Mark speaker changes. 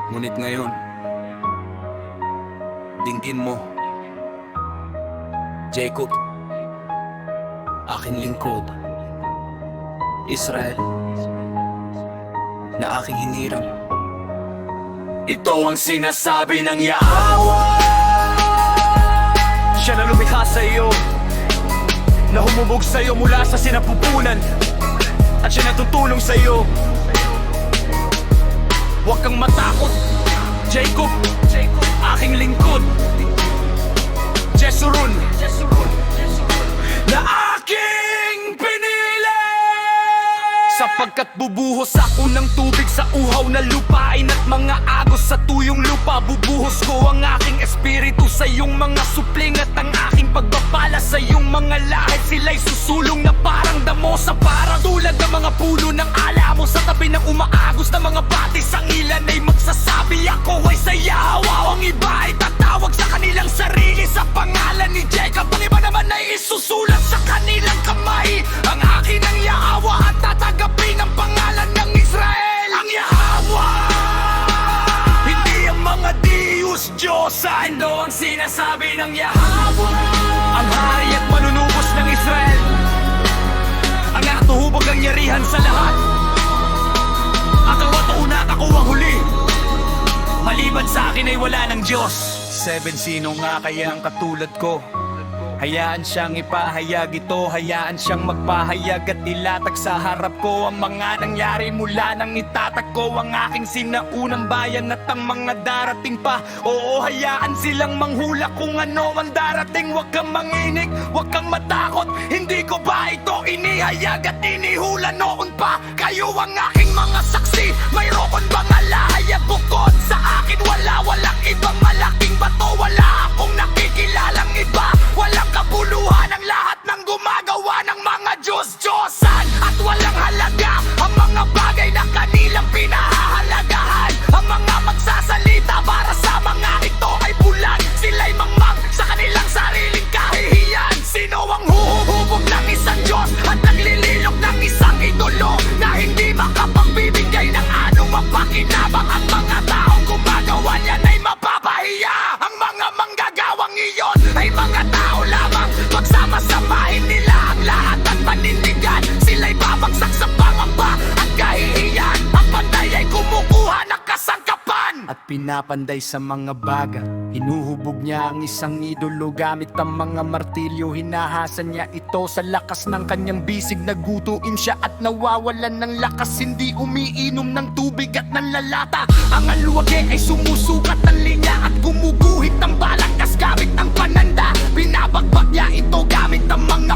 Speaker 1: Ngunit ngayon, dinggin mo, Jacob, aking lingkod, Israel, na aking hiniram. Ito ang sinasabi ng Yahweh.
Speaker 2: Siya na lumikha sa iyo, na humubog sa iyo mula sa sinapupunan, at siya na tutulong sa iyo. Huwag kang matakot, Jacob, aking lingkod, Jeshurun, na aking pinili. Sapagkat bubuhos ako ng tubig sa uhaw na lupain at mga agos sa tuyong lupa. Bubuhos ko ang aking espiritu sa iyong mga supling at ang aking pagpapala sa iyong mga lahi. Sila'y susulong na parang damo sa parang tulad ng mga puno ng alamo sa tabi ng umaagos na mga batis. Ang ilan ay magsasabi ako ay sa Yahweh. Ang iba ay tatawag sa kanilang sarili sa pangalan ni Jacob. Ang iba naman ay isusulat sa kanilang kamay. Ang akin ang Yahweh at tatagapin ang pangalan ng Israel. Ang Yahweh, hindi ang mga Diyos Diyosan.
Speaker 1: Ito ang sinasabi ng Yahweh.
Speaker 2: Ang hari at manunubos ng Israel, ang nakatuhubog ang yarihan sa lahat. At ang watuuna at ako ang huli. Maliban sa akin ay wala ng Diyos. Sino nga kaya ang katulad ko? Hayaan siyang ipahayag ito, hayaan siyang magpahayag at ilatag sa harap ko ang mga nangyari mula nang itatagko ang aking sinaunang bayan at ang mga darating pa. Oo, hayaan silang manghula kung ano ang darating. Huwag kang manginig, huwag kang matakot, hindi ko ba ito inihayag at inihula noon pa? Kayo ang aking mga saksi, mayroon bang alahayag bukod sa akin? Walang ibang malaking bato, wala akong nakikilalang iba. Walang kabuluhan ang lahat ng gumagawa ng mga Diyos-Diyosan. At walang halaga ang mga bagay na kanilang pinahahalagahan. Ang mga magsasalita para sa mga ito ay bulan. Sila'y mangmang sa kanilang sariling kahihiyan. Sino ang huhubog ng isang Diyos at naglililok ng isang idolo na hindi makapagbibigay ng anumang pakinabang? Ang mga taong gumagawa niyan ay mapapahiya. Ang mga manggagawang iyon ay mga tao lamang. Pagsama-samahin nila ang lahat at panindigan, sila'y babagsak sa pangamba at kahihiyan. Ang panday ay kumukuha ng kasangkapan at pinapanday sa mga baga. Hinuhubog niya ang isang idolo gamit ang mga martilyo. Hinahasan niya ito sa lakas ng kanyang bisig. Nagutuin siya at nawawalan ng lakas. Hindi umiinom ng tubig at nanlalata. Ang alwage ay sumusukat ng linya at gumuguhit ng balangkas gamit ang pananda. Binabagbag niya ito gamit ang mga